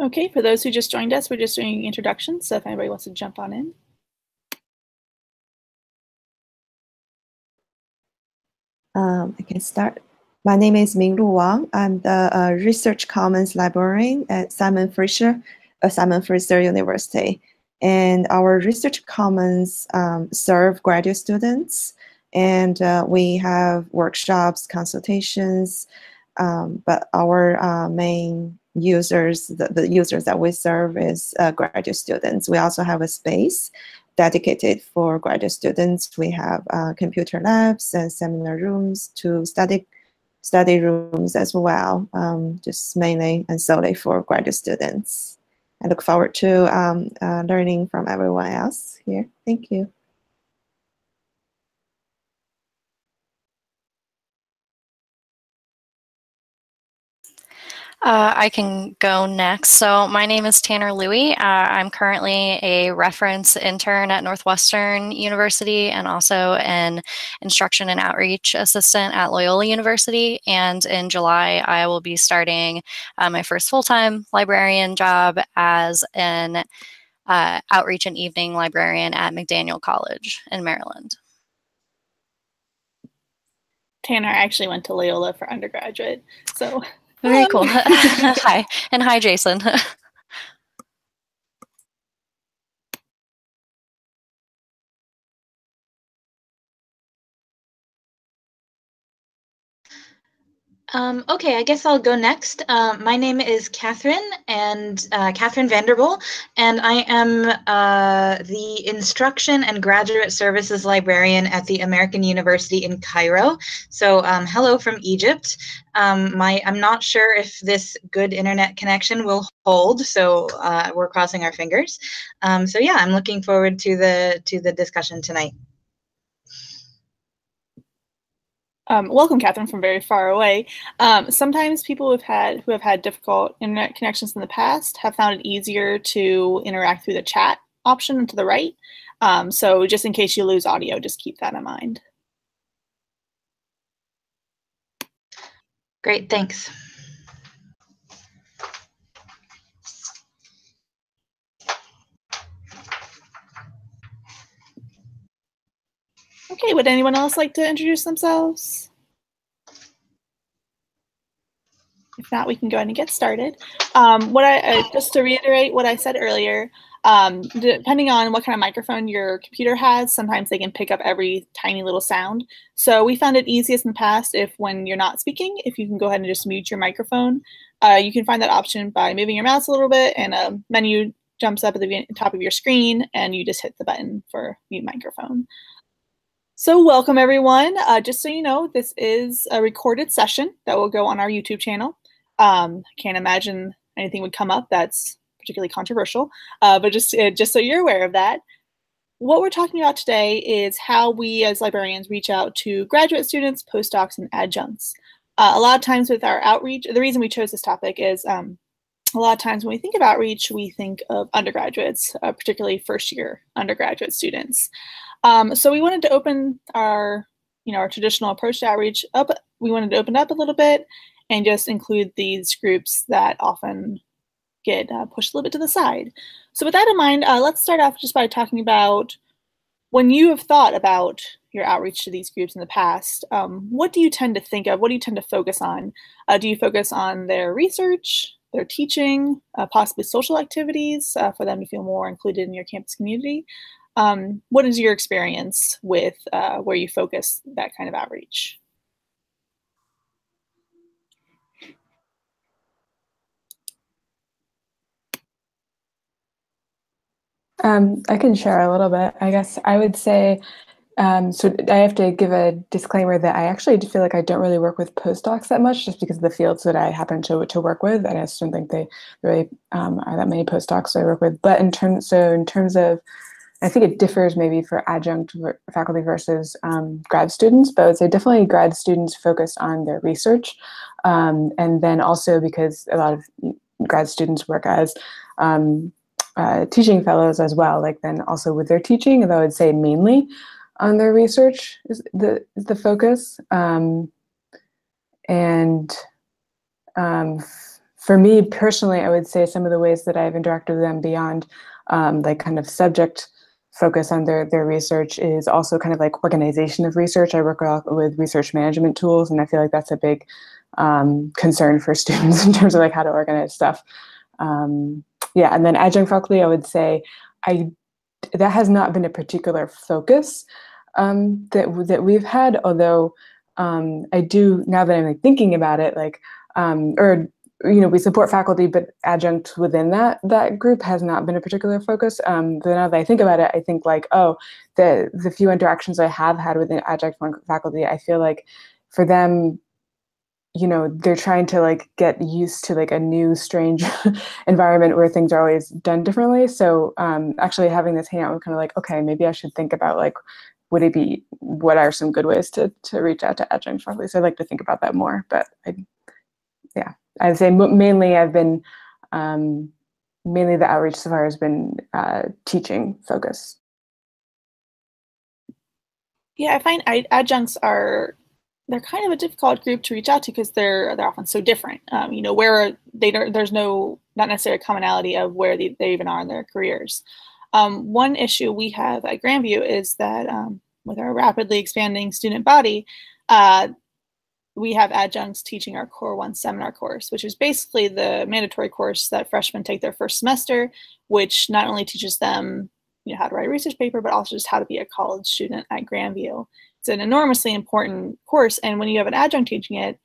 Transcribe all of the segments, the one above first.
Okay, for those who just joined us, we're just doing introductions, so if anybody wants to jump on in. I can start. My name is Minglu Wang. I'm the Research Commons librarian at Simon Fraser University. And our Research Commons serve graduate students, and we have workshops, consultations, but our main users, the users that we serve is graduate students. We also have a space dedicated for graduate students. We have computer labs and seminar rooms, to study rooms as well, just mainly and solely for graduate students. I look forward to learning from everyone else here. Thank you. I can go next. So my name is Tanner Louie. I'm currently a reference intern at Northwestern University and also an instruction and outreach assistant at Loyola University. And in July, I will be starting my first full-time librarian job as an outreach and evening librarian at McDaniel College in Maryland. Tanner actually went to Loyola for undergraduate, so. Very cool. Hi, and hi, Jason. Okay, I guess I'll go next. My name is Catherine, and Catherine Vanderbilt, and I am the Instruction and Graduate Services Librarian at the American University in Cairo. So hello from Egypt. I'm not sure if this good internet connection will hold, so we're crossing our fingers. So yeah, I'm looking forward to the discussion tonight. Welcome, Catherine, from very far away. Sometimes people who have had difficult internet connections in the past have found it easier to interact through the chat option to the right. So just in case you lose audio, just keep that in mind. Great, thanks. Okay, would anyone else like to introduce themselves? If not, we can go ahead and get started. Just to reiterate what I said earlier, depending on what kind of microphone your computer has, sometimes they can pick up every tiny little sound. So we found it easiest in the past if when you're not speaking, if you can go ahead and just mute your microphone. You can find that option by moving your mouse a little bit, and a menu jumps up at the top of your screen, and you just hit the button for mute microphone. So welcome, everyone. Just so you know, this is a recorded session that will go on our YouTube channel. Can't imagine anything would come up that's particularly controversial, but just so you're aware of that. What we're talking about today is how we as librarians reach out to graduate students, postdocs, and adjuncts. A lot of times with our outreach, the reason we chose this topic is a lot of times when we think of outreach, we think of undergraduates, particularly first-year undergraduate students. So we wanted to open our traditional approach to outreach up. We wanted to open up a little bit and just include these groups that often get pushed a little bit to the side. So with that in mind, let's start off just by talking about when you have thought about your outreach to these groups in the past, what do you tend to think of? What do you tend to focus on? Do you focus on their research, their teaching, possibly social activities for them to feel more included in your campus community? What is your experience with where you focus that kind of outreach? I can share a little bit. I guess I would say, so I have to give a disclaimer that I actually feel like I don't really work with postdocs that much, just because of the fields that I happen to work with. And I just don't think they really are that many postdocs I work with. But in terms of, I think it differs maybe for adjunct faculty versus grad students, but I would say definitely grad students focus on their research. And then also because a lot of grad students work as teaching fellows as well, like then also with their teaching, and I would say mainly on their research is the focus. for me personally, I would say some of the ways that I've interacted with them beyond like kind of subject focus on their research is also kind of like organization of research. I work with research management tools, and I feel like that's a big concern for students in terms of like how to organize stuff. Yeah, and then adjunct faculty, I would say that has not been a particular focus that we've had, although I do, now that I'm like thinking about it, like we support faculty, but adjunct within that group has not been a particular focus. But now that I think about it, I think like, the few interactions I have had with adjunct faculty, I feel like for them, they're trying to like get used to like a new strange environment where things are always done differently. So actually having this hangout, I'm kind of like, okay, maybe I should think about like, what are some good ways to reach out to adjunct faculty? So I'd like to think about that more, but I'd say mainly mainly the outreach so far has been teaching focus. Yeah, I find adjuncts they're kind of a difficult group to reach out to because they're often so different. Where there's not necessarily a commonality of where they even are in their careers. One issue we have at Grandview is that with our rapidly expanding student body, we have adjuncts teaching our Core 1 seminar course, which is basically the mandatory course that freshmen take their first semester, which not only teaches them how to write a research paper, but also just how to be a college student at Grandview. It's an enormously important course, and when you have an adjunct teaching it,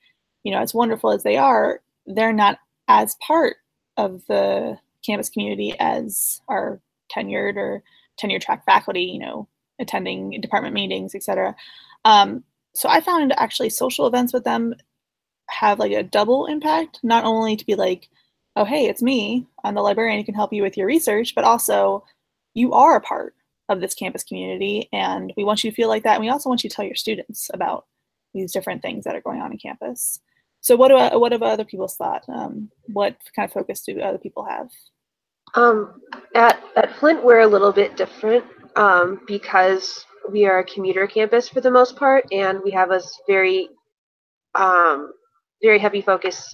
as wonderful as they are, they're not as part of the campus community as our tenured or tenure track faculty, attending department meetings, etc. So I found actually social events with them have like a double impact, not only to be like, oh, hey, it's me, I'm the librarian who can help you with your research, but also you are a part of this campus community, and we want you to feel like that. And we also want you to tell your students about these different things that are going on in campus. So what have other people's thought? What kind of focus do other people have? At Flint, we're a little bit different because we are a commuter campus for the most part, and we have a very, very heavy focus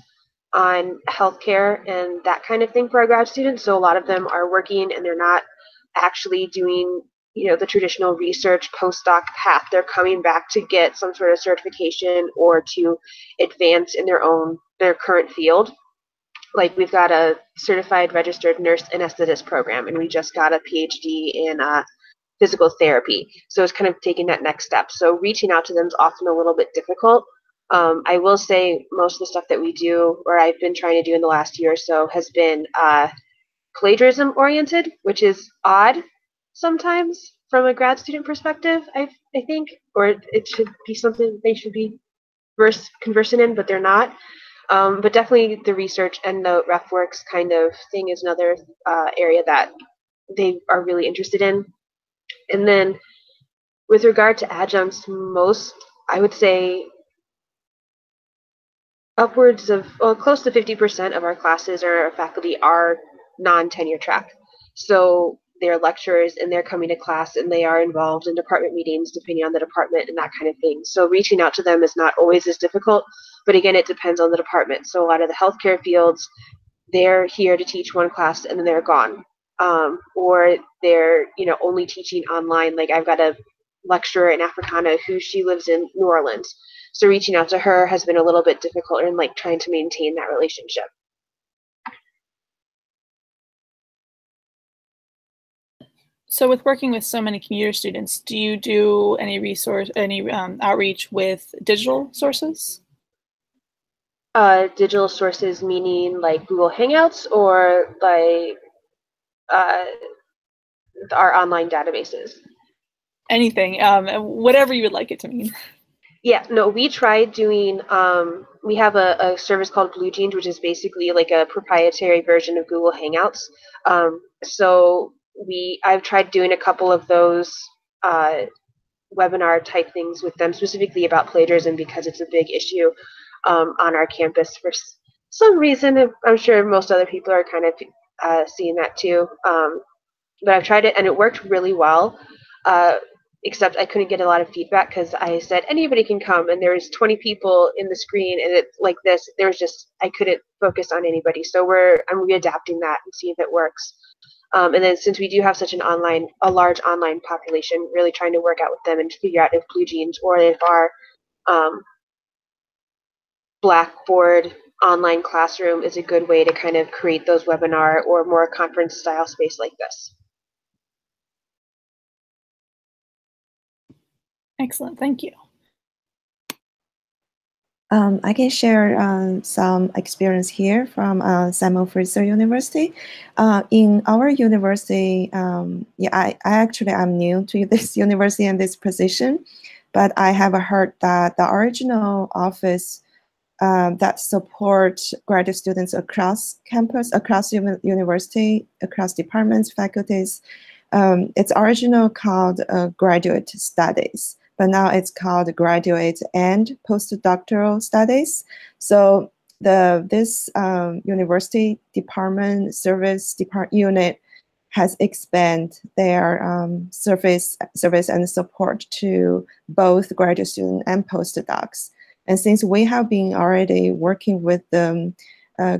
on healthcare and that kind of thing for our grad students. So a lot of them are working, and they're not actually doing the traditional research postdoc path. They're coming back to get some sort of certification or to advance in their current field. Like we've got a certified registered nurse anesthetist program, and we just got a PhD in physical therapy. So it's kind of taking that next step. So reaching out to them is often a little bit difficult. I will say most of the stuff that we do, or I've been trying to do in the last year or so, has been plagiarism oriented, which is odd sometimes from a grad student perspective, I think, or it should be something they should be conversant in, but they're not. But definitely the research and the RefWorks kind of thing is another area that they are really interested in. And then with regard to adjuncts, I would say upwards of, close to 50% of our classes or our faculty are non-tenure track. So they're lecturers and they're coming to class and they are involved in department meetings depending on the department and that kind of thing. So reaching out to them is not always as difficult, but again, it depends on the department. So a lot of the healthcare fields, they're here to teach one class and then they're gone. Or they're, only teaching online. Like I've got a lecturer in Africana she lives in New Orleans. So reaching out to her has been a little bit difficult in like trying to maintain that relationship. So with working with so many commuter students, do you do any outreach with digital sources? Digital sources meaning like Google Hangouts or like our online databases? Anything, whatever you would like it to mean. Yeah, no, we tried doing, we have a service called Blue Jeans, which is basically like a proprietary version of Google Hangouts. So I've tried doing a couple of those webinar type things with them, specifically about plagiarism because it's a big issue on our campus for some reason. I'm sure most other people are kind of seeing that too. But I've tried it and it worked really well. except I couldn't get a lot of feedback because I said anybody can come, and there's 20 people in the screen, and it's like this. There's just I couldn't focus on anybody, so I'm readapting that and see if it works. And then since we do have such a large online population, really trying to work out with them and figure out if BlueJeans or if our Blackboard online classroom is a good way to kind of create those webinar or more conference style space like this. Excellent, thank you. I can share some experience here from Simon Fraser University. In our university, I actually am new to this university and this position, but I have heard that the original office that support graduate students across campus, across university, across departments, faculties, it's original called graduate studies. But now it's called graduate and postdoctoral studies. So this university department unit has expanded their service and support to both graduate students and postdocs. And since we have been already working with the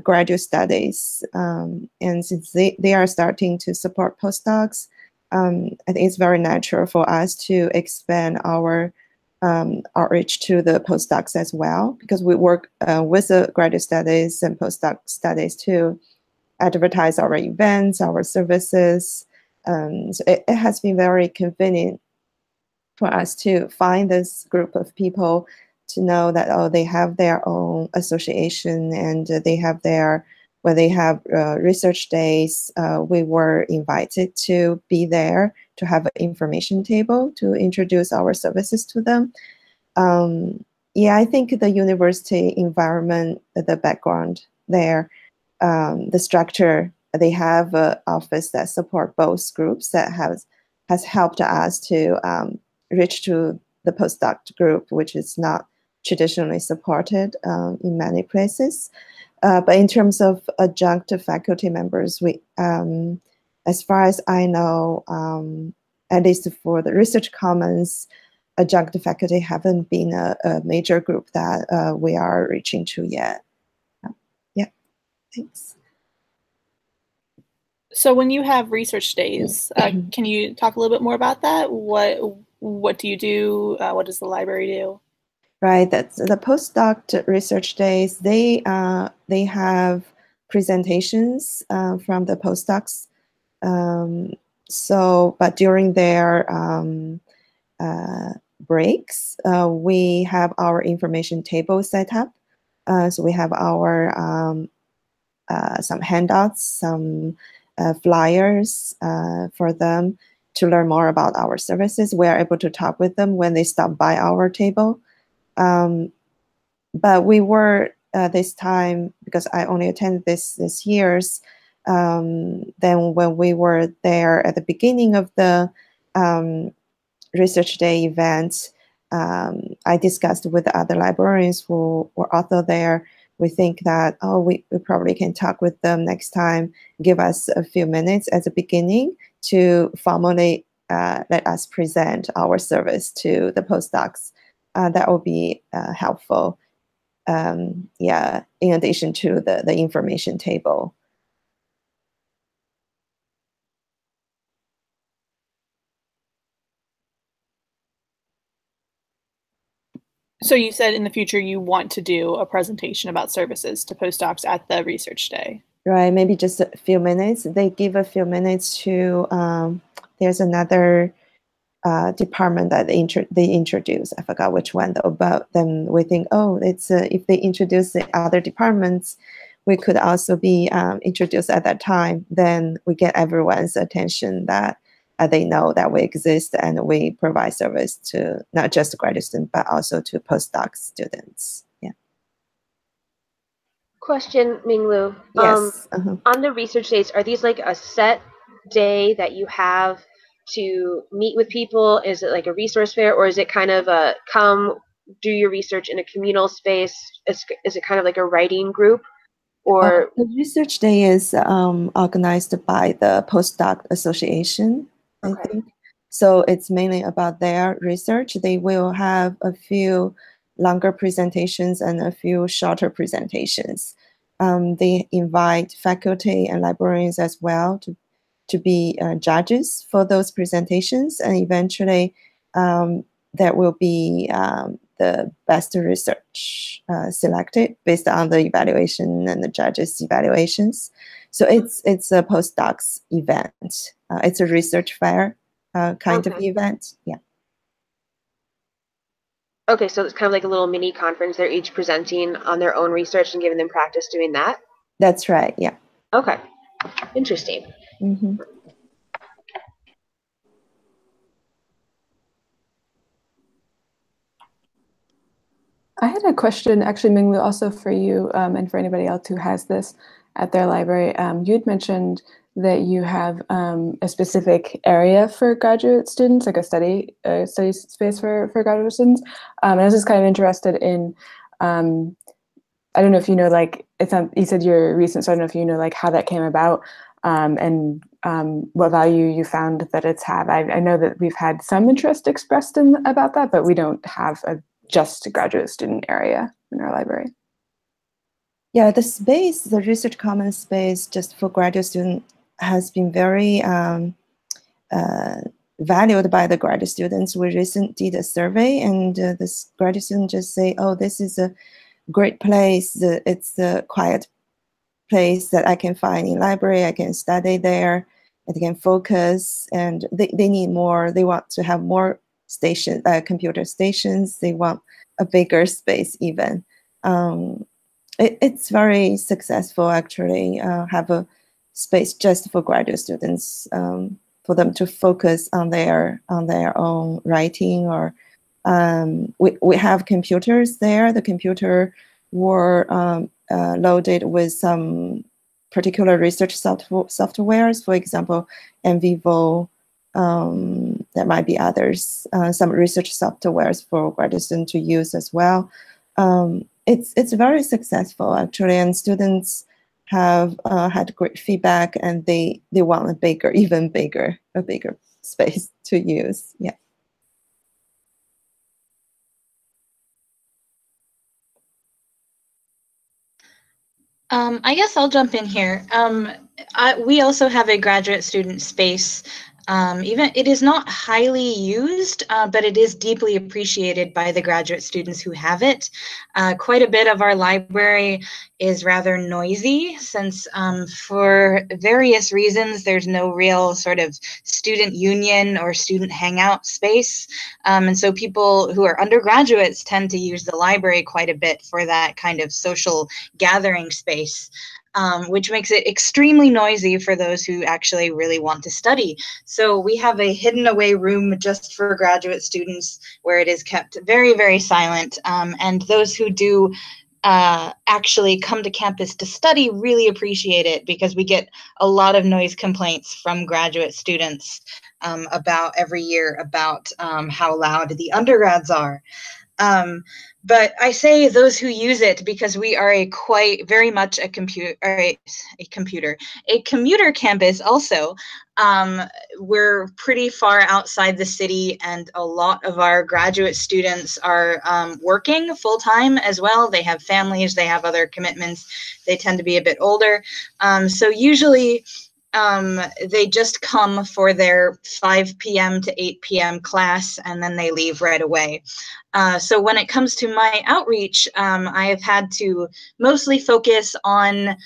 graduate studies, and since they are starting to support postdocs, I think it's very natural for us to expand our outreach to the postdocs as well, because we work with the graduate studies and postdoc studies to advertise our events, our services. So it has been very convenient for us to find this group of people, to know that, oh, they have their own association and they have their, when they have research days, we were invited to be there to have an information table to introduce our services to them. Yeah, I think the university environment, the background there, the structure, they have an office that support both groups that has helped us to reach to the postdoc group, which is not traditionally supported in many places. But in terms of adjunct faculty members, we, as far as I know, at least for the Research Commons, adjunct faculty haven't been a major group that we are reaching to yet. Yeah, thanks. So when you have research days, can you talk a little bit more about that? What do you do? What does the library do? Right, that's the postdoc research days. They have presentations from the postdocs. But during their breaks, we have our information table set up. So we have our some handouts, some flyers for them to learn more about our services. We are able to talk with them when they stop by our table. But we were this time, because I only attended this year's, then when we were there at the beginning of the research day event, I discussed with the other librarians who were also there. We think that, oh, we probably can talk with them next time, give us a few minutes at the beginning to formally let us present our service to the postdocs. That will be helpful. Yeah, in addition to the information table. So you said in the future you want to do a presentation about services to postdocs at the research day. Right, maybe just a few minutes. They give a few minutes to, there's another department that they introduce. I forgot which one though, but then we think, oh, it's if they introduce the other departments, we could also be introduced at that time. Then we get everyone's attention that they know that we exist and we provide service to not just graduate students, but also to postdoc students. Yeah. Question, Minglu. Yes. On the research days, are these like a set day that you have to meet with people? Is it like a resource fair, or is it kind of a come do your research in a communal space? Is it kind of like a writing group? Or the research day is organized by the Postdoc Association, I think. So it's mainly about their research. They will have a few longer presentations and a few shorter presentations. They invite faculty and librarians as well to be judges for those presentations, and eventually there will be the best research selected based on the evaluation and the judges' evaluations. So it's a postdocs event. It's a research fair kind of event. Yeah. Okay, so it's kind of like a little mini conference. They're each presenting on their own research and giving them practice doing that? That's right, yeah. Okay, interesting. Mm-hmm. I had a question, actually, Minglu, also for you and for anybody else who has this at their library. You had mentioned that you have a specific area for graduate students, like a study space for graduate students. And I was just kind of interested in, I don't know if you know, like, you said you're recent, so I don't know if you know, like, how that came about and what value you found that it's had. I know that we've had some interest expressed about that, but we don't have a just a graduate student area in our library. Yeah, the space, the Research Commons space just for graduate students has been very valued by the graduate students. We recently did a survey, and this graduate student just say, oh, this is a great place. It's a quiet place that I can find in library. I can study there. I can focus, and they need more. They want to have more computer stations. They want a bigger space even. It's very successful actually, have a space just for graduate students, for them to focus on their own writing, or we have computers there. The computer were loaded with some particular research softwares, for example, NVivo. There might be others, some research softwares for graduate students to use as well. It's very successful actually, and students have had great feedback, and they want a bigger space to use. Yeah. I guess I'll jump in here. We also have a graduate student space. Even it is not highly used, but it is deeply appreciated by the graduate students who have it. Quite a bit of our library is rather noisy, since for various reasons there's no real sort of student union or student hangout space. And so people who are undergraduates tend to use the library quite a bit for that kind of social gathering space. Which makes it extremely noisy for those who actually really want to study. So we have a hidden away room just for graduate students where it is kept very, very silent. And those who do actually come to campus to study really appreciate it, because we get a lot of noise complaints from graduate students about every year about how loud the undergrads are. But I say those who use it because we are very much a commuter campus also. We're pretty far outside the city, and a lot of our graduate students are working full time as well. They have families, they have other commitments. They tend to be a bit older. So usually they just come for their 5 p.m. to 8 p.m. class, and then they leave right away. So when it comes to my outreach, I have had to mostly focus on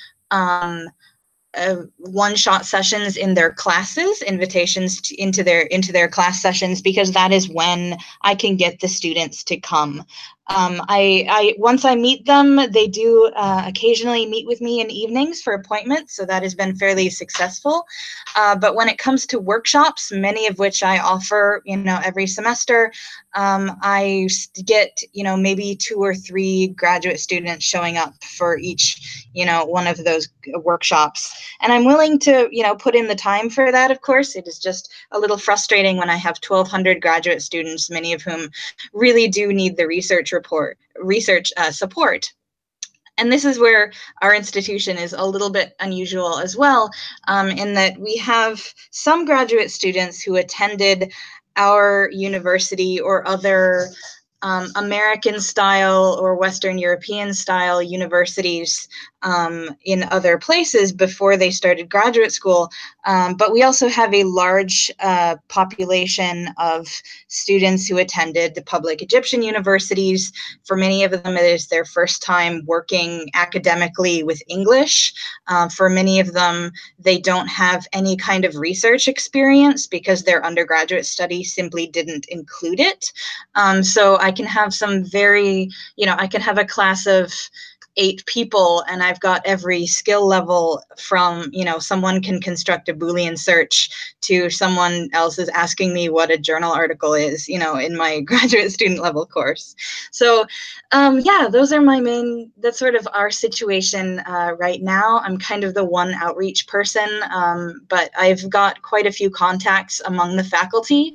one-shot sessions in their classes, invitations into their class sessions, because that is when I can get the students to come. Once I meet them, they do occasionally meet with me in evenings for appointments, so that has been fairly successful. But when it comes to workshops, many of which I offer, every semester, I get, maybe 2 or 3 graduate students showing up for each, one of those workshops. And I'm willing to, put in the time for that, of course. It is just a little frustrating when I have 1,200 graduate students, many of whom really do need the research support. And this is where our institution is a little bit unusual as well, in that we have some graduate students who attended our university or other American style or Western European style universities in other places before they started graduate school. But we also have a large population of students who attended the public Egyptian universities. For many of them, it is their first time working academically with English. For many of them, they don't have any kind of research experience because their undergraduate study simply didn't include it. So I can have some very, I can have a class of 8 people and I've got every skill level from, someone can construct a Boolean search to someone else is asking me what a journal article is, in my graduate student level course. So yeah, those are that's sort of our situation right now. I'm kind of the one outreach person, but I've got quite a few contacts among the faculty,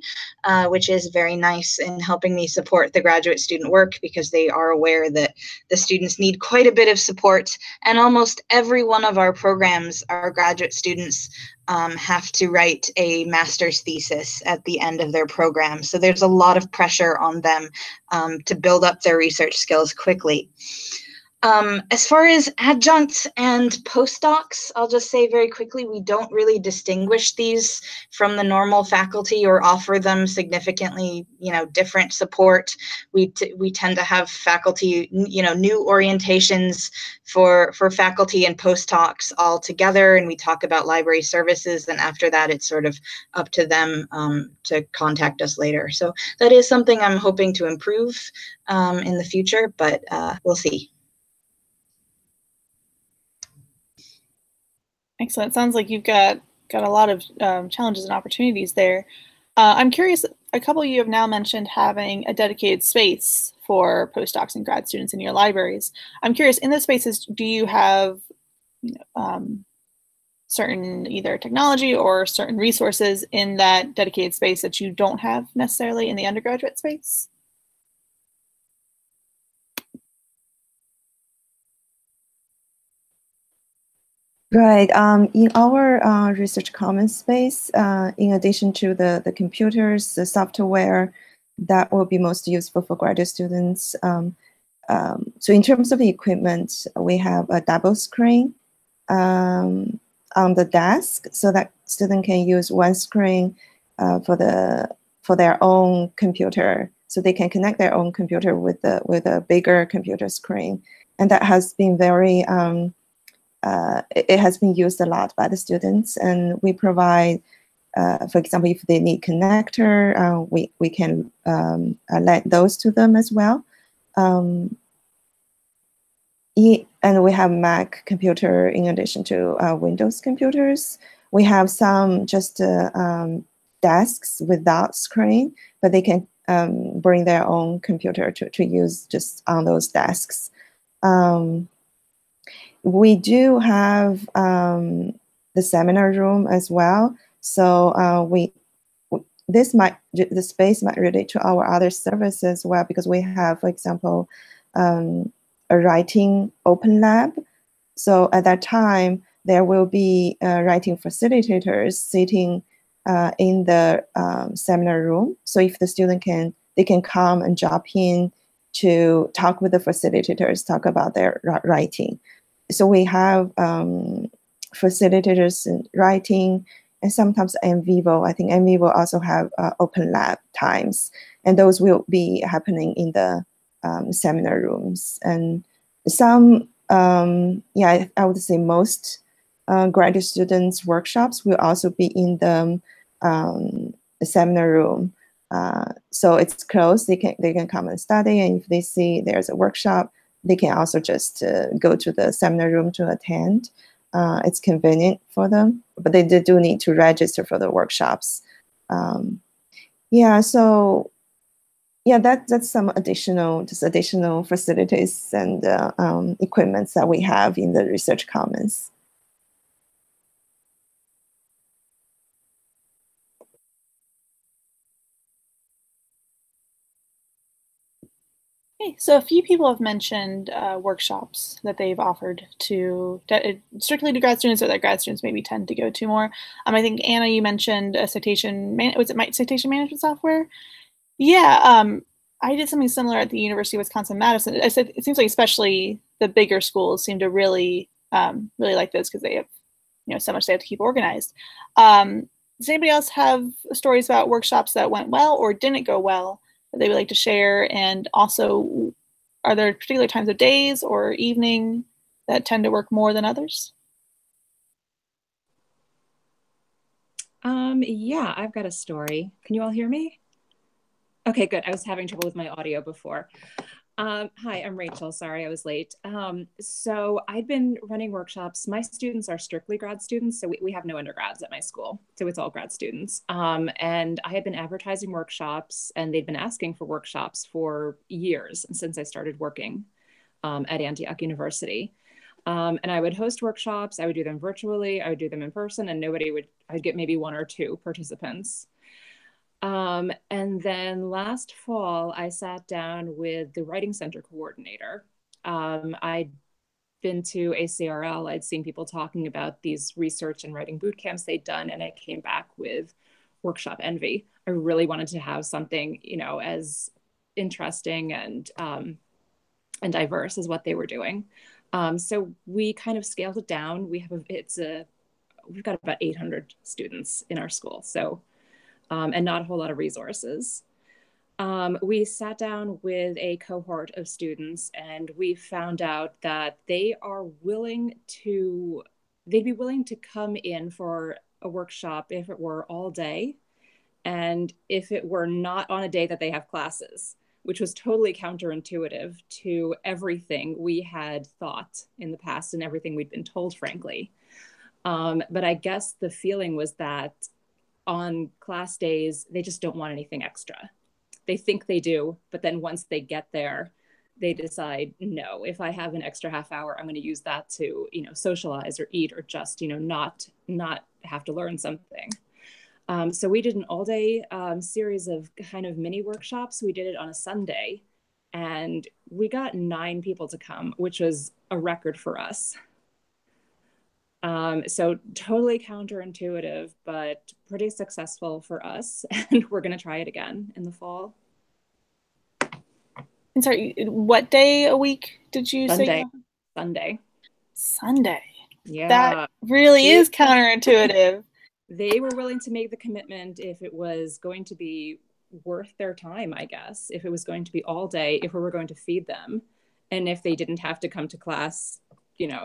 which is very nice in helping me support the graduate student work because they are aware that the students need quite a bit of support. And almost every one of our programs, our graduate students have to write a master's thesis at the end of their program. So there's a lot of pressure on them to build up their research skills quickly. As far as adjuncts and postdocs, I'll just say very quickly, we don't really distinguish these from the normal faculty or offer them significantly, different support. We tend to have faculty, new orientations for faculty and postdocs all together, and we talk about library services, and after that, it's sort of up to them to contact us later. So that is something I'm hoping to improve in the future, but we'll see. Excellent. Sounds like you've got a lot of challenges and opportunities there. I'm curious, a couple of you have now mentioned having a dedicated space for postdocs and grad students in your libraries. I'm curious, in those spaces, do you have certain either technology or certain resources in that dedicated space that you don't have necessarily in the undergraduate space? Right. In our research commons space, in addition to the computers, the software that will be most useful for graduate students. So in terms of the equipment, we have a double screen on the desk so that student can use one screen for their own computer. So they can connect their own computer with a bigger computer screen. And that has been very it has been used a lot by the students, and we provide, for example, if they need connector, we can lend those to them as well. And we have Mac computer in addition to Windows computers. We have some just desks without screen, but they can bring their own computer to use just on those desks. We do have the seminar room as well. So the space might relate to our other services as well, because we have, for example, a writing open lab. So at that time, there will be writing facilitators sitting in the seminar room. So if the student they can come and drop in to talk with the facilitators, talk about their writing. So we have facilitators in writing, and sometimes NVivo. I think NVivo also have open lab times, and those will be happening in the seminar rooms. And some, yeah, I would say most graduate students' workshops will also be in the seminar room. So it's closed. They can come and study, and if they see there's a workshop, they can also just go to the seminar room to attend. It's convenient for them, but they do need to register for the workshops. Yeah, so yeah, that's some additional facilities and equipments that we have in the Research Commons. Okay, so a few people have mentioned workshops that they've offered to strictly to grad students, or that grad students maybe tend to go to more. I think Anna, you mentioned a citation citation management software? Yeah, I did something similar at the University of Wisconsin-Madison. I said it seems like especially the bigger schools seem to really really like this because they have so much they have to keep organized. Does anybody else have stories about workshops that went well or didn't go well that they would like to share? And also, are there particular times of days or evening that tend to work more than others? Yeah, I've got a story. Can you all hear me? Okay, good. I was having trouble with my audio before. Hi, I'm Rachel. Sorry I was late. So I've been running workshops. My students are strictly grad students, so we have no undergrads at my school. So it's all grad students. And I had been advertising workshops, and they'd been asking for workshops for years since I started working at Antioch University. And I would host workshops. I would do them virtually. I would do them in person, and I'd get maybe 1 or 2 participants. And then last fall, I sat down with the Writing Center coordinator. I'd been to ACRL. I'd seen people talking about these research and writing boot camps they'd done, and I came back with workshop envy. I really wanted to have something, as interesting and diverse as what they were doing. So we kind of scaled it down. We've got about 800 students in our school. So and not a whole lot of resources. We sat down with a cohort of students, and we found out that they'd be willing to come in for a workshop if it were all day, and if it were not on a day that they have classes, which was totally counterintuitive to everything we had thought in the past and everything we'd been told, frankly. But I guess the feeling was that on class days, they just don't want anything extra. They think they do, but then once they get there, they decide, no, if I have an extra half hour, I'm going to use that to, socialize or eat or just, not have to learn something. So we did an all-day series of kind of mini workshops. We did it on a Sunday, and we got 9 people to come, which was a record for us. So totally counterintuitive, but pretty successful for us. And we're going to try it again in the fall. And sorry, what day a week did you say? Sunday. Sunday. Yeah. That really is counterintuitive. They were willing to make the commitment if it was going to be worth their time, I guess, if it was going to be all day, if we were going to feed them, and if they didn't have to come to class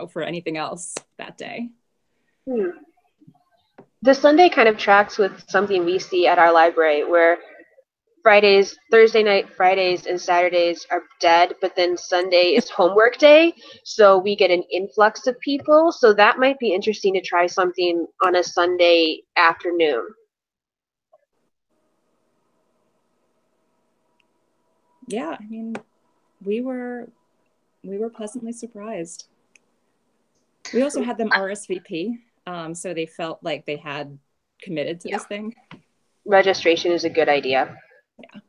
for anything else that day. The Sunday kind of tracks with something we see at our library, where Thursday night, Fridays, and Saturdays are dead, but then Sunday is homework day, so we get an influx of people. So that might be interesting to try something on a Sunday afternoon. Yeah, I mean, we were pleasantly surprised. We also had them RSVP, so they felt like they had committed to this thing. Registration is a good idea. Yeah.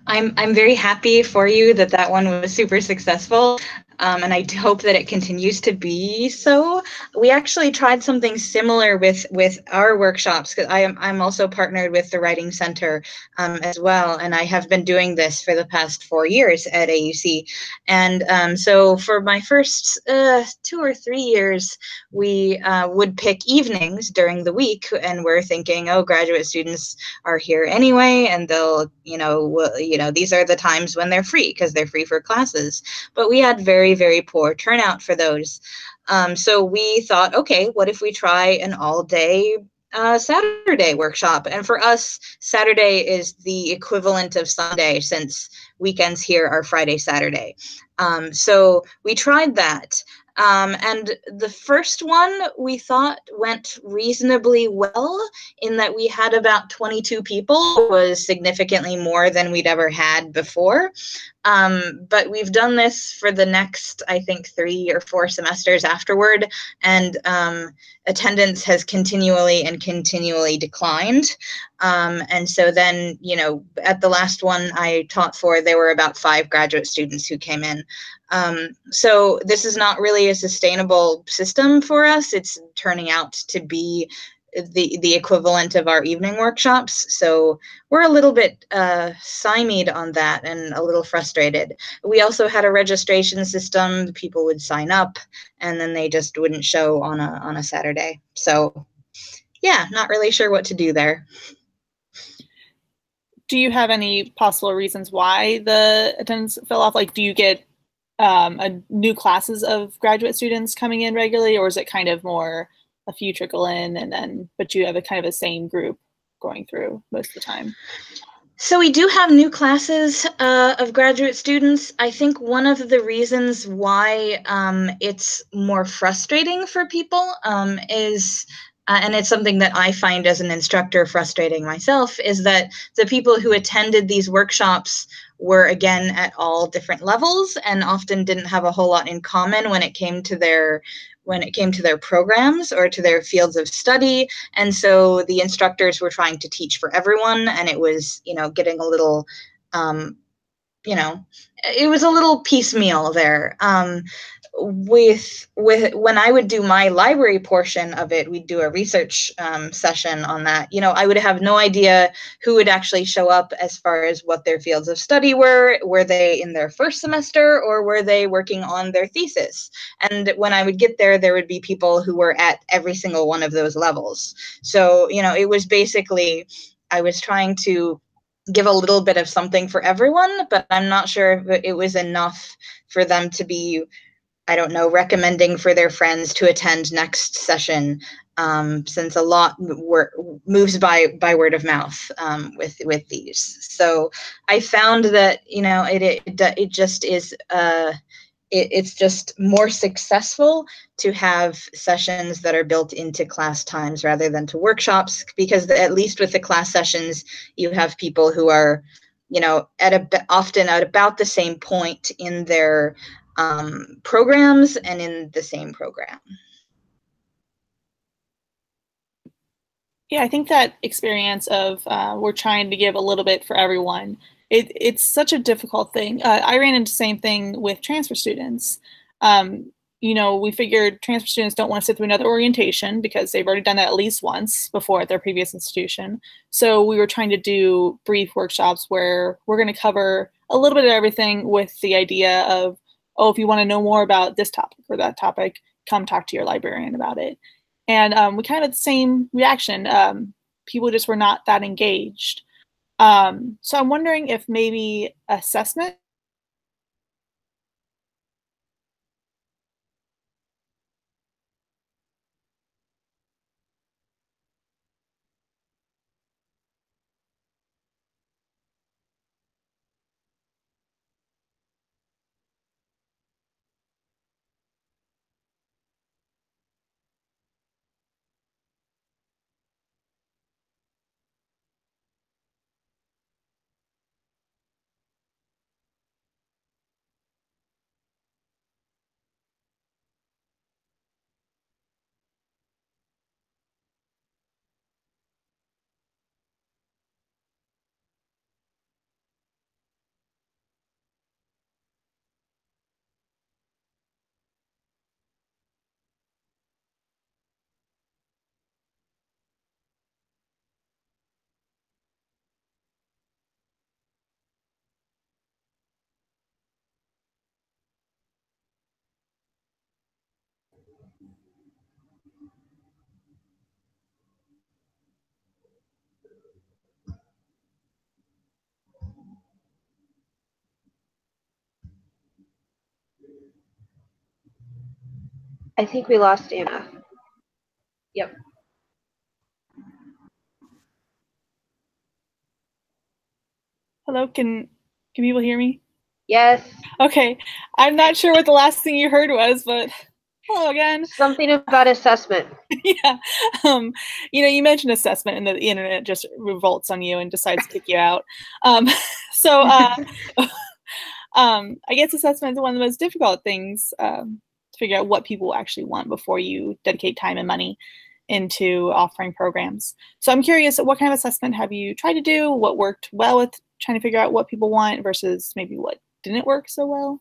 I'm very happy for you that one was super successful, and I hope that it continues to be so. We actually tried something similar with our workshops, because I'm also partnered with the Writing Center as well, and I have been doing this for the past 4 years at AUC. And so for my first 2 or 3 years, we would pick evenings during the week, and we're thinking, oh, graduate students are here anyway, and they'll, these are the times when they're free because they're free for classes. But we had very, very poor turnout for those. So we thought, okay, what if we try an all-day Saturday workshop? And for us, Saturday is the equivalent of Sunday, since weekends here are Friday, Saturday. So we tried that. And the first one we thought went reasonably well, in that we had about 22 people. It was significantly more than we'd ever had before. But we've done this for the next, I think, 3 or 4 semesters afterward, and attendance has continually declined. And so then, you know, at the last one I taught for, there were about 5 graduate students who came in. So this is not really a sustainable system for us. It's turning out to be the equivalent of our evening workshops. So we're a little bit stymied on that and a little frustrated. We also had a registration system. People would sign up and then they just wouldn't show on a Saturday. So yeah, not really sure what to do there. Do you have any possible reasons why the attendance fell off? Like, do you get new classes of graduate students coming in regularly, or is it kind of more a few trickle in and then, but you have a kind of a same group going through most of the time? So we do have new classes of graduate students. I think one of the reasons why it's more frustrating for people is, and it's something that I find as an instructor frustrating myself, is that the people who attended these workshops were, again, at all different levels and often didn't have a whole lot in common when it came to their programs or to their fields of study. And so the instructors were trying to teach for everyone, and it was, you know, getting a little, you know, it was a little piecemeal there. With when I would do my library portion of it, we'd do a research session on that. You know, I would have no idea who would actually show up as far as what their fields of study were. Were they in their first semester or were they working on their thesis? And when I would get there, there would be people who were at every single one of those levels. So, you know, it was basically, I was trying to give a little bit of something for everyone, but I'm not sure if it was enough for them to be, I don't know, recommending for their friends to attend next session, since a lot moves by word of mouth with these. So I found that, you know, it just is it's just more successful to have sessions that are built into class times rather than to workshops, because at least with the class sessions, you have people who are, you know, often at about the same point in their programs and in the same program. Yeah, I think that experience of we're trying to give a little bit for everyone, it's such a difficult thing. I ran into the same thing with transfer students. You know, we figured transfer students don't want to sit through another orientation because they've already done that at least once before at their previous institution. So we were trying to do brief workshops where we're going to cover a little bit of everything with the idea of, oh, if you want to know more about this topic or that topic, come talk to your librarian about it. And we kind of had the same reaction. People just were not that engaged. So I'm wondering if maybe assessment. I think we lost Anna. Yep. Hello, can people hear me? Yes. Okay, I'm not sure what the last thing you heard was, but hello again. Something about assessment. Yeah, you know, you mentioned assessment, and the internet just revolts on you and decides to kick you out. So I guess assessment is one of the most difficult things to figure out what people actually want before you dedicate time and money into offering programs. So I'm curious, what kind of assessment have you tried to do? What worked well with trying to figure out what people want versus maybe what didn't work so well?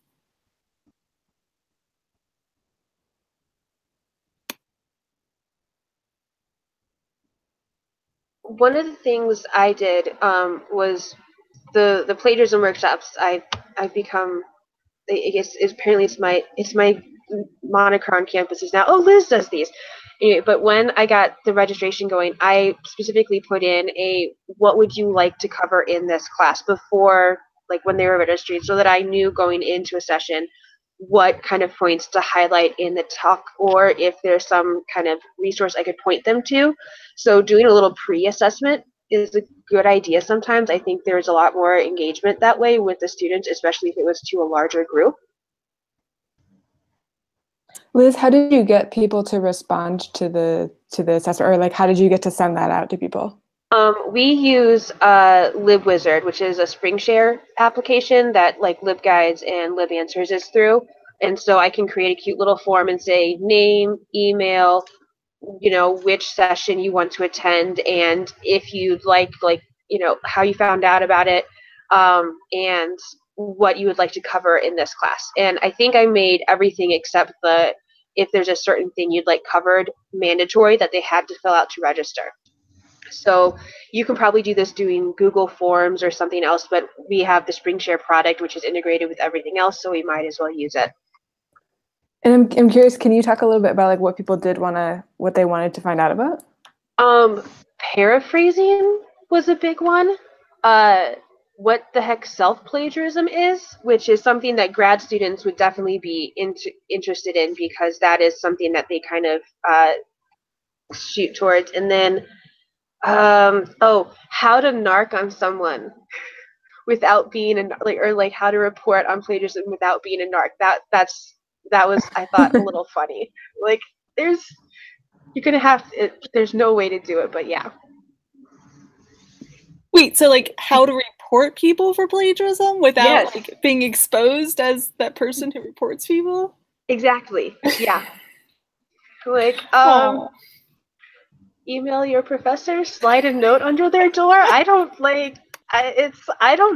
One of the things I did was the plagiarism workshops. I've become, I guess apparently it's my moniker on campuses now. Oh, Liz does these. Anyway, but when I got the registration going, I specifically put in a what would you like to cover in this class before, like when they were registering, so that I knew going into a session what kind of points to highlight in the talk, or if there's some kind of resource I could point them to. So doing a little pre-assessment is a good idea sometimes. I think there's a lot more engagement that way with the students, especially if it was to a larger group. Liz, how did you get people to respond to the assessment, or like how did you get to send that out to people? We use LibWizard, which is a SpringShare application that like LibGuides and LibAnswers is through. And so I can create a cute little form and say name, email, which session you want to attend, and if you'd like, how you found out about it, and what you would like to cover in this class. And I think I made everything except if there's a certain thing you'd like covered mandatory that they had to fill out to register. So you can probably do this doing Google Forms or something else, but we have the SpringShare product, which is integrated with everything else, so we might as well use it. And I'm curious, can you talk a little bit about like what people what they wanted to find out about? Paraphrasing was a big one. What the heck self-plagiarism is, which is something that grad students would definitely be interested in, because that is something that they kind of shoot towards. And then how to narc on someone without being or how to report on plagiarism without being a narc. That was, I thought, a little funny. Like there's no way to do it, but yeah. Wait, so like how to report people for plagiarism without Yes. like being exposed as that person who reports people? Exactly. Yeah. Like email your professor, slide a note under their door. I don't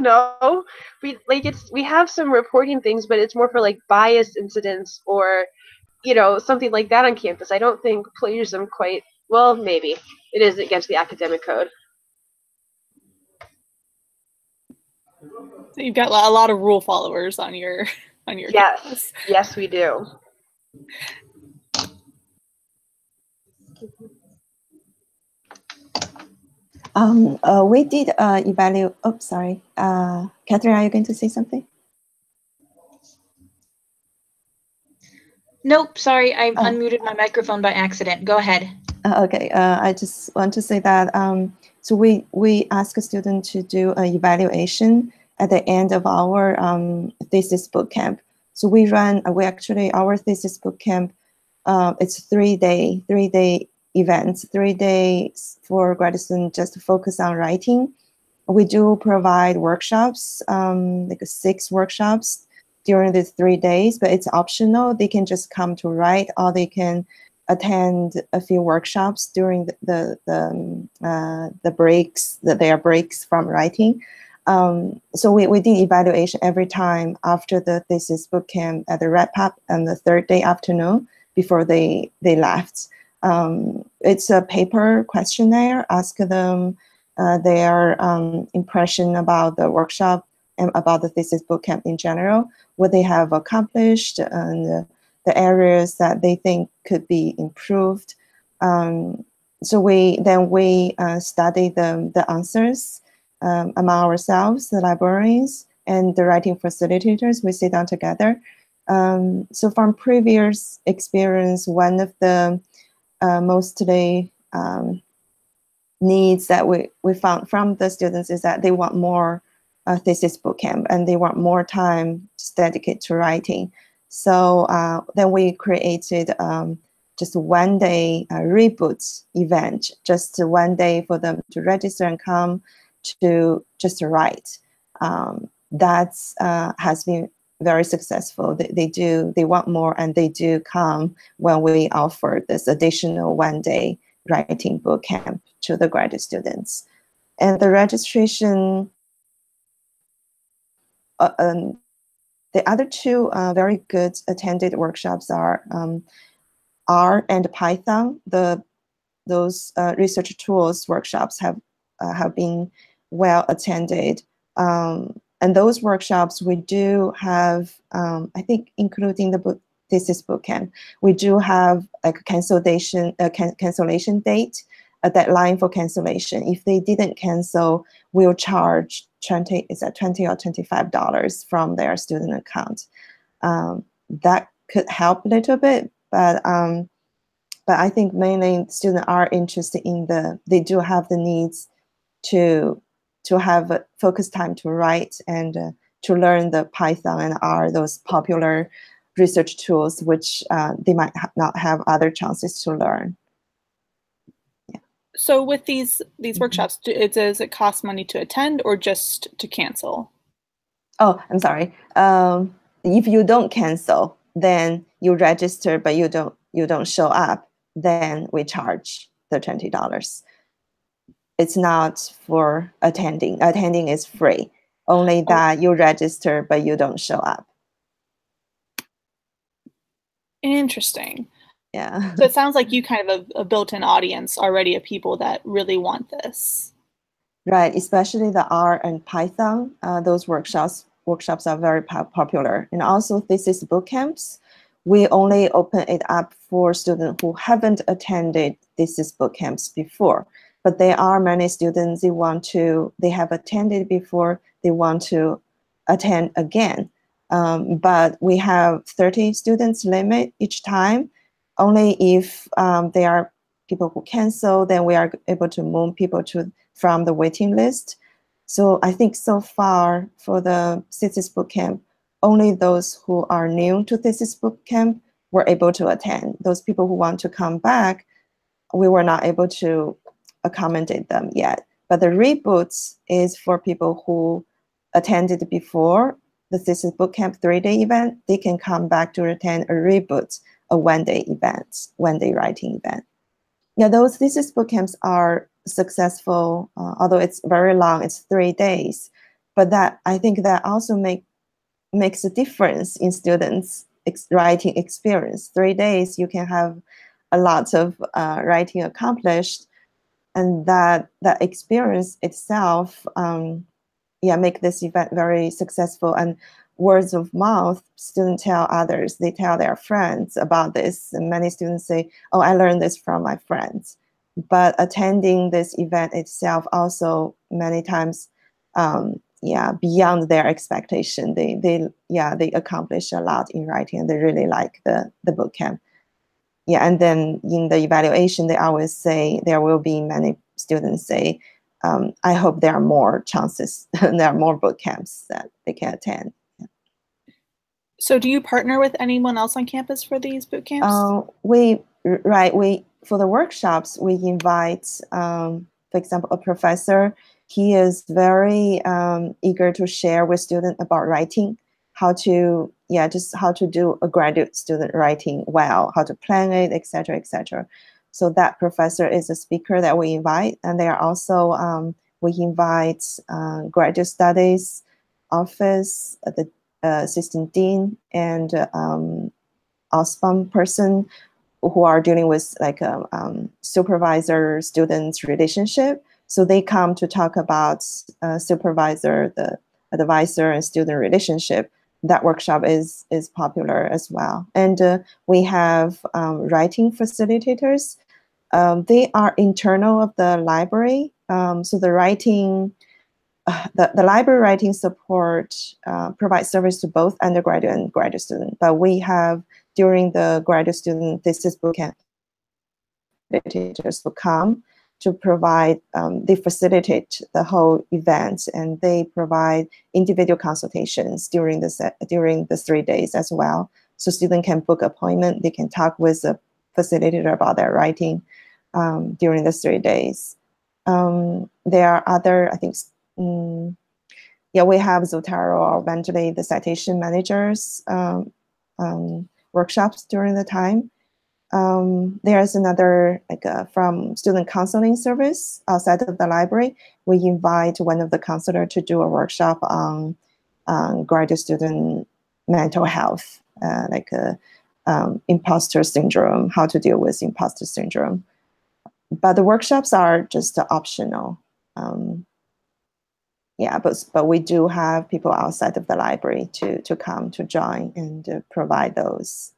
know. We have some reporting things, but it's more for like bias incidents or something like that on campus. I don't think plagiarism maybe it is against the academic code. So you've got a lot of rule followers on your campus. Yes, we do. We did evaluate. Oh, sorry. Catherine, are you going to say something? Nope, sorry, I unmuted my microphone by accident. Go ahead. Okay, I just want to say that so we ask a student to do an evaluation at the end of our thesis bootcamp. So our thesis bootcamp, it's 3 day events, 3 days for grad students just to focus on writing. We do provide workshops, like 6 workshops during these 3 days, but it's optional. They can just come to write, or they can attend a few workshops during the breaks, their breaks from writing. So we did evaluation every time after the thesis bootcamp at the wrap up and the 3rd day afternoon before they left. It's a paper questionnaire. Ask them their impression about the workshop and about the thesis bootcamp in general, what they have accomplished, and the areas that they think could be improved. So we study the answers among ourselves, the librarians, and the writing facilitators. We sit down together. So from previous experience, one of the mostly needs that we found from the students is that they want more thesis bootcamp, and they want more time to dedicate to writing. So then we created just 1 day reboot event, just 1 day for them to register and come to just write. that's has been very successful. They want more, and they do come when we offer this additional one-day writing boot camp to the graduate students. And the registration, the other two very good attended workshops are R and Python. Those research tools workshops have been well attended. And those workshops, we do have, I think, including the thesis bootcamp, we do have a cancellation date, a deadline for cancellation. If they didn't cancel, we'll charge $20 or $25 from their student account. That could help a little bit, but I think mainly students are interested in they do have the needs to have a focused time to write and to learn the Python and R, those popular research tools, which they might not have other chances to learn. Yeah. So with these workshops, does it cost money to attend or just to cancel? Oh, I'm sorry. If you don't cancel, then you register, but you don't show up, then we charge the $20. It's not for attending. Attending is free. Only that you register, but you don't show up. Interesting. Yeah. So it sounds like you kind of have a built-in audience already of people that really want this. Right, especially the R and Python. Those workshops are very popular. And also thesis boot camps. We only open it up for students who haven't attended thesis boot camps before. But there are many students, they have attended before, they want to attend again. But we have 30 students limit each time. Only if there are people who cancel, then we are able to move people from the waiting list. So I think so far for the thesis bootcamp, only those who are new to thesis bootcamp were able to attend. Those people who want to come back, we were not able to accommodate them yet. But the reboots is for people who attended before the thesis bootcamp 3-day event. They can come back to attend a reboot, a one-day event, one-day writing event. Yeah, those thesis bootcamps are successful, although it's very long, it's 3 days. But that, I think that also makes a difference in students' writing experience. 3 days, you can have a lot of writing accomplished, and that experience itself, make this event very successful. And words of mouth, students tell others, they tell their friends about this, and many students say, oh, I learned this from my friends. But attending this event itself also many times, beyond their expectation, they accomplish a lot in writing, and they really like the bootcamp. Yeah, and then in the evaluation, they always say, there will be many students say, I hope there are more chances, there are more boot camps that they can attend. Yeah. So do you partner with anyone else on campus for these boot camps? For the workshops, we invite, for example, a professor. He is very eager to share with students about writing, how to do a graduate student writing well, how to plan it, etc., etc. So that professor is a speaker that we invite, and there are also we invite graduate studies office, the assistant dean, and OSPOM person who are dealing with like supervisor-student relationship. So they come to talk about supervisor, the advisor, and student relationship. That workshop is popular as well. And we have writing facilitators. They are internal of the library. So the writing, the library writing support provides service to both undergraduate and graduate student. But we have, during the graduate student thesis bootcamp, facilitators will come to provide, they facilitate the whole event, and they provide individual consultations during the 3 days as well. So students can book appointment, they can talk with a facilitator about their writing during the 3 days. There are other, I think, yeah, we have Zotero or eventually the citation managers workshops during the time. There's another, like from student counseling service outside of the library. We invite one of the counselor to do a workshop on graduate student mental health, like imposter syndrome, how to deal with imposter syndrome. But the workshops are just optional. Yeah, but we do have people outside of the library to come to join and provide those.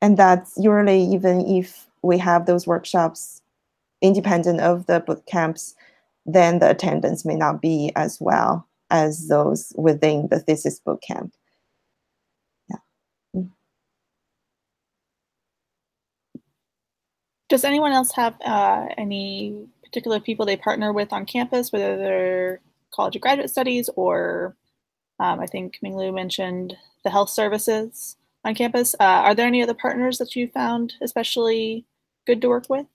And that's usually, even if we have those workshops independent of the boot camps, then the attendance may not be as well as those within the thesis boot camp. Yeah. Does anyone else have any particular people they partner with on campus, whether they're College of Graduate Studies or I think Minglu mentioned the health services on campus? Are there any other partners that you found especially good to work with?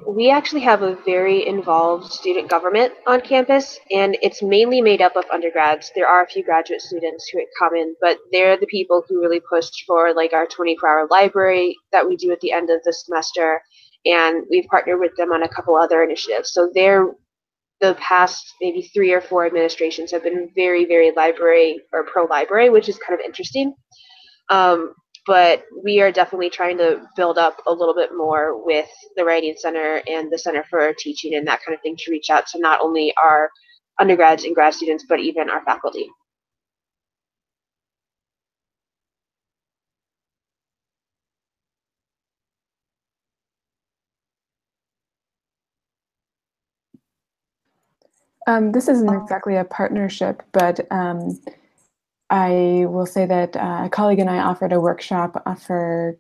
We actually have a very involved student government on campus, and it's mainly made up of undergrads. There are a few graduate students who come in, but they're the people who really pushed for like our 24-hour library that we do at the end of the semester, and we've partnered with them on a couple other initiatives. So the past maybe 3 or 4 administrations have been very, very library or pro-library, which is kind of interesting. But we are definitely trying to build up a little bit more with the Writing Center and the Center for Teaching and that kind of thing to reach out to not only our undergrads and grad students, but even our faculty. This isn't exactly a partnership, but I will say that a colleague and I offered a workshop for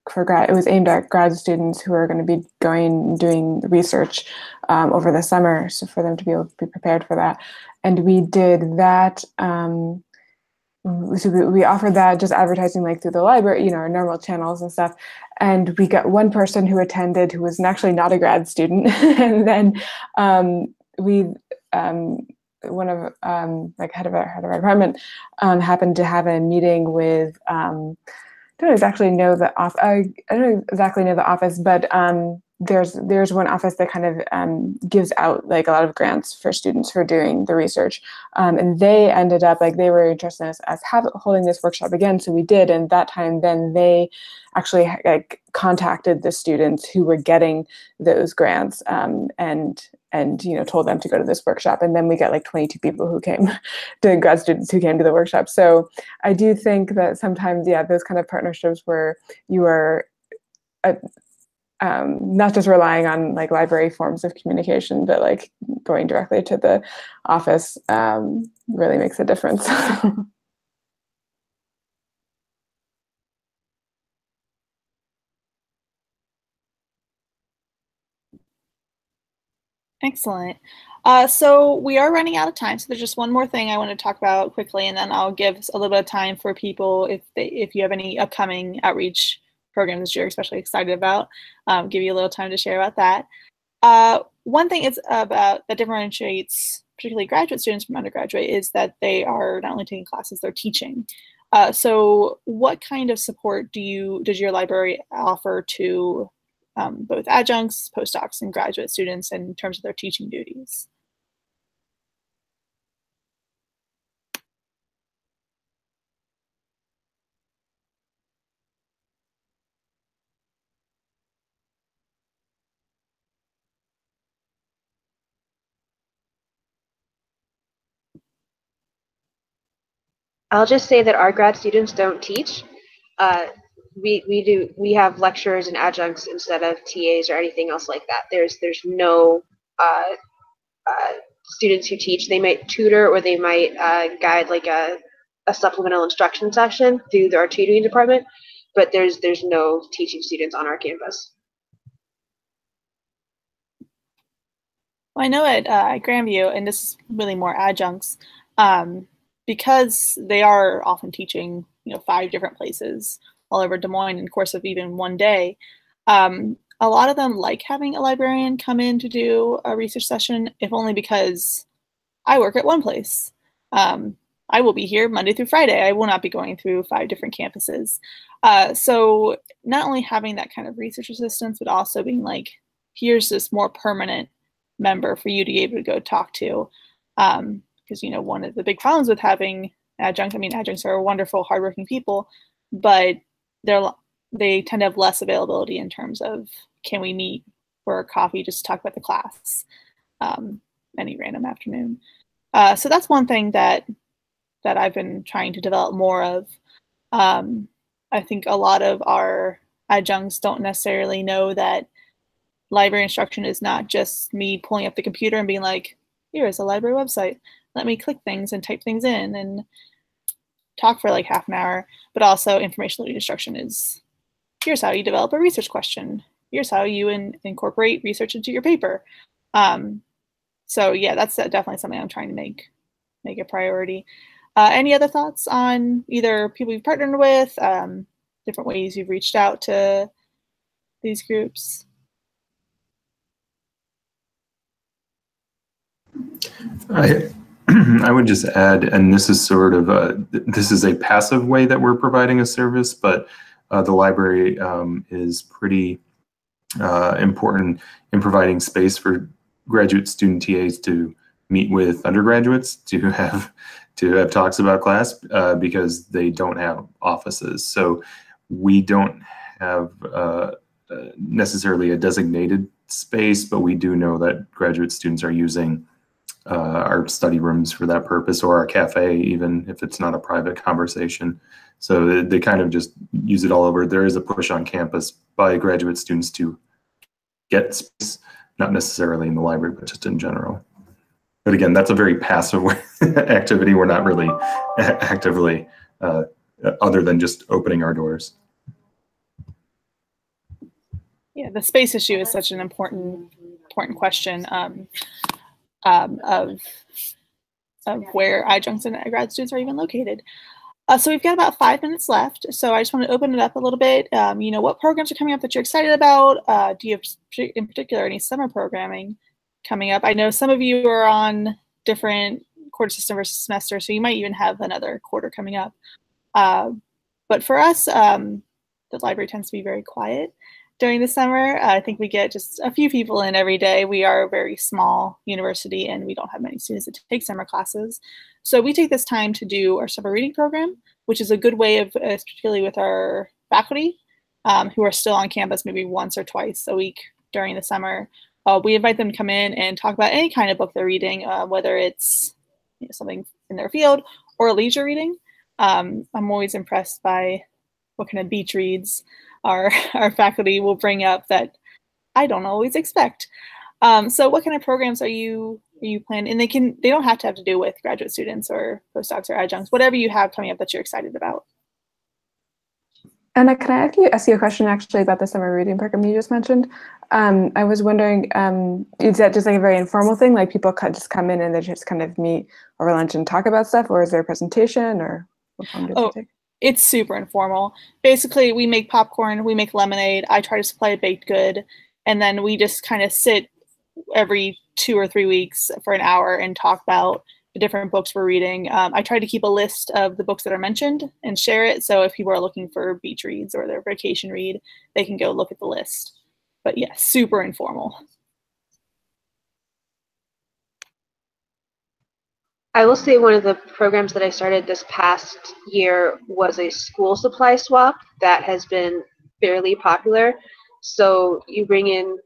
grad. It was aimed at grad students who are going to be doing research over the summer, so for them to be able to be prepared for that. And we did that. So we offered that, just advertising like through the library, our normal channels and stuff. And we got one person who attended who was actually not a grad student, and then one of like head of our department happened to have a meeting with I don't exactly know the office, but there's one office that kind of gives out like a lot of grants for students for doing the research, and they ended up like they were interested in us holding this workshop again, so we did. And that time, then they actually like contacted the students who were getting those grants, and told them to go to this workshop. And then we got like 22 people who came, the grad students who came to the workshop. So I do think that sometimes, yeah, those kind of partnerships where you are not just relying on like library forms of communication, but like going directly to the office really makes a difference. Excellent. So we are running out of time. So there's just one more thing I want to talk about quickly, and then I'll give a little bit of time for people if you have any upcoming outreach programs that you're especially excited about. Give you a little time to share about that. One thing is about that differentiates particularly graduate students from undergraduate is that they are not only taking classes, they're teaching. So what kind of support does your library offer to both adjuncts, postdocs, and graduate students in terms of their teaching duties? I'll just say that our grad students don't teach. We have lecturers and adjuncts instead of TAs or anything else like that. There's no students who teach. They might tutor or they might guide like a supplemental instruction session through our tutoring department, but there's no teaching students on our campus. Well, I know at Grandview, and this is really more adjuncts, because they are often teaching 5 different places all over Des Moines in the course of even one day. A lot of them like having a librarian come in to do a research session, if only because I work at one place. I will be here Monday through Friday. I will not be going through 5 different campuses. So not only having that kind of research assistance, but also being like, here's this more permanent member for you to be able to go talk to. Because, you know, one of the big problems with having adjuncts, I mean, adjuncts are wonderful, hardworking people, but they tend to have less availability in terms of, can we meet for a coffee, just talk about the class any random afternoon. So that's one thing that I've been trying to develop more of. I think a lot of our adjuncts don't necessarily know that library instruction is not just me pulling up the computer and being like, here is a library website. Let me click things and type things in and talk for like half an hour. But also informational instruction is, here's how you develop a research question. Here's how you incorporate research into your paper. So yeah, that's definitely something I'm trying to make a priority. Any other thoughts on either people you've partnered with, different ways you've reached out to these groups? I would just add, and this is sort of this is a passive way that we're providing a service, but the library is pretty important in providing space for graduate student TAs to meet with undergraduates to have talks about class because they don't have offices. So we don't have necessarily a designated space, but we do know that graduate students are using our study rooms for that purpose, or our cafe, even if it's not a private conversation. So they kind of just use it all over. There is a push on campus by graduate students to get space, not necessarily in the library, but just in general. But again, that's a very passive activity. We're not really actively, other than just opening our doors. Yeah, the space issue is such an important question of where adjuncts and grad students are even located. So we've got about 5 minutes left. So I just want to open it up a little bit. You know, what programs are coming up that you're excited about? Do you have in particular any summer programming coming up? I know some of you are on different quarter system versus semester, so you might even have another quarter coming up. But for us, the library tends to be very quiet during the summer. I think we get just a few people in every day. We are a very small university and we don't have many students that take summer classes. So we take this time to do our summer reading program, which is a good way of, particularly with our faculty who are still on campus maybe once or twice a week during the summer. We invite them to come in and talk about any kind of book they're reading, whether it's something in their field or leisure reading. I'm always impressed by what kind of beach reads our faculty will bring up that I don't always expect. So what kind of programs are you planning? And they don't have to do with graduate students or postdocs or adjuncts, whatever you have coming up that you're excited about. Anna, can I ask you a question actually about the summer reading program you just mentioned? I was wondering, is that just like a very informal thing? Like people just come in and they just kind of meet over lunch and talk about stuff, or is there a presentation, or what form does it take? It's super informal. Basically, we make popcorn, we make lemonade. I try to supply a baked good, and then we just kind of sit every 2 or 3 weeks for an hour and talk about the different books we're reading. I try to keep a list of the books that are mentioned and share it. So if people are looking for beach reads or their vacation read, they can go look at the list. But yeah, super informal. I will say one of the programs that I started this past year was a school supply swap that has been fairly popular. So you bring in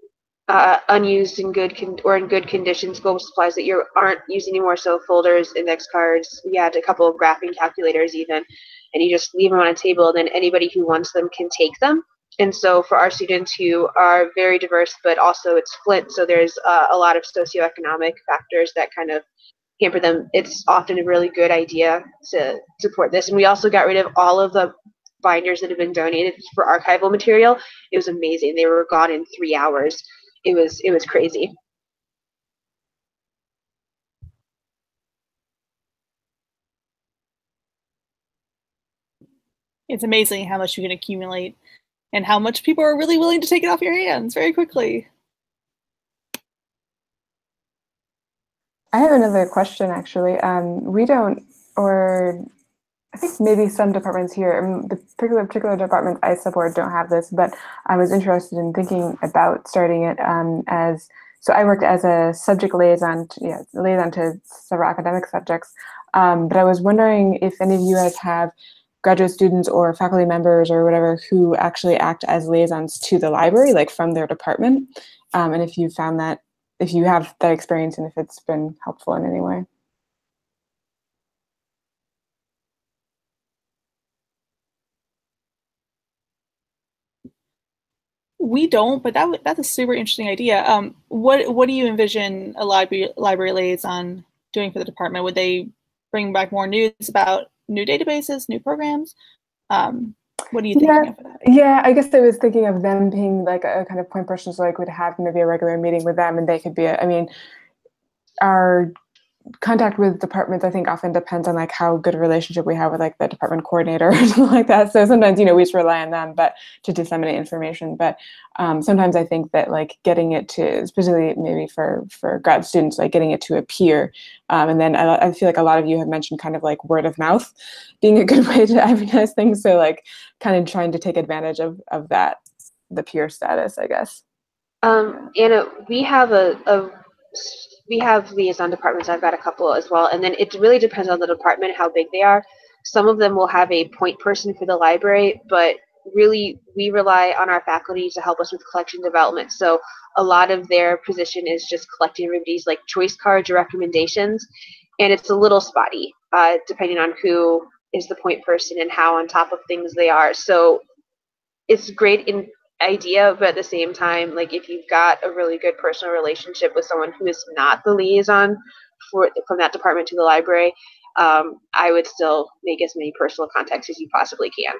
unused and in good condition school supplies that you aren't using anymore, so folders, index cards. We had a couple of graphing calculators even, and you just leave them on a table, and then anybody who wants them can take them. And so for our students who are very diverse, but also it's Flint, so there's a lot of socioeconomic factors that kind of hamper them, it's often a really good idea to support this. And we also got rid of all of the binders that have been donated for archival material. It was amazing. They were gone in 3 hours. It was crazy. It's amazing how much you can accumulate and how much people are really willing to take it off your hands very quickly. I have another question, actually. We don't, or I think maybe some departments here, the particular departments I support don't have this, but I was interested in thinking about starting it as, so I worked as a subject liaison, liaison to several academic subjects, but I was wondering if any of you guys have graduate students or faculty members or whatever who actually act as liaisons to the library, like from their department, and if you found that, if you have that experience and if it's been helpful in any way. We don't, but that's a super interesting idea. What do you envision a library liaison doing for the department? Would they bring back more news about new databases, new programs? What do you think of that? Yeah, I guess I was thinking of them being like a kind of point person, so I could have maybe a regular meeting with them, and they could be. I mean, our contact with departments, I think, often depends on like how good a relationship we have with like the department coordinator or something like that. So sometimes, we just rely on them, but to disseminate information. But sometimes I think that like getting it to, especially maybe for grad students, like getting it to a peer. And then I feel like a lot of you have mentioned kind of like word of mouth being a good way to advertise things. So like kind of trying to take advantage of that, the peer status, I guess. Anna, we have we have liaison departments. I've got a couple as well, and then it really depends on the department how big they are. Some of them will have a point person for the library, but really we rely on our faculty to help us with collection development. So a lot of their position is just collecting everybody's like choice cards or recommendations, and it's a little spotty depending on who is the point person and how on top of things they are. So it's great in idea, but at the same time, like if you've got a really good personal relationship with someone who is not the liaison from that department to the library, I would still make as many personal contacts as you possibly can.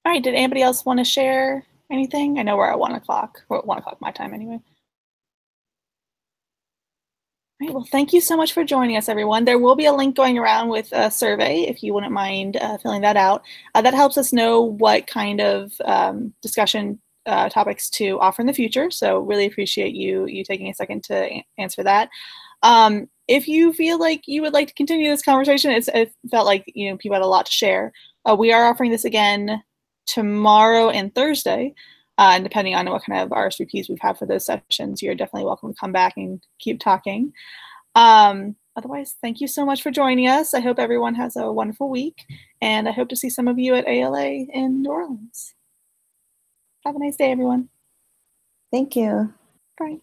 All right, did anybody else want to share anything? I know we're at 1 o'clock, or 1 o'clock my time anyway. All right, well, thank you so much for joining us, everyone. There will be a link going around with a survey if you wouldn't mind filling that out. That helps us know what kind of discussion topics to offer in the future. So really appreciate you taking a second to answer that. If you feel like you would like to continue this conversation, it felt like people had a lot to share. We are offering this again tomorrow and Thursday. And depending on what kind of RSVPs we've had for those sessions, you're definitely welcome to come back and keep talking. Otherwise, thank you so much for joining us. I hope everyone has a wonderful week, and I hope to see some of you at ALA in New Orleans. Have a nice day, everyone. Thank you. Bye.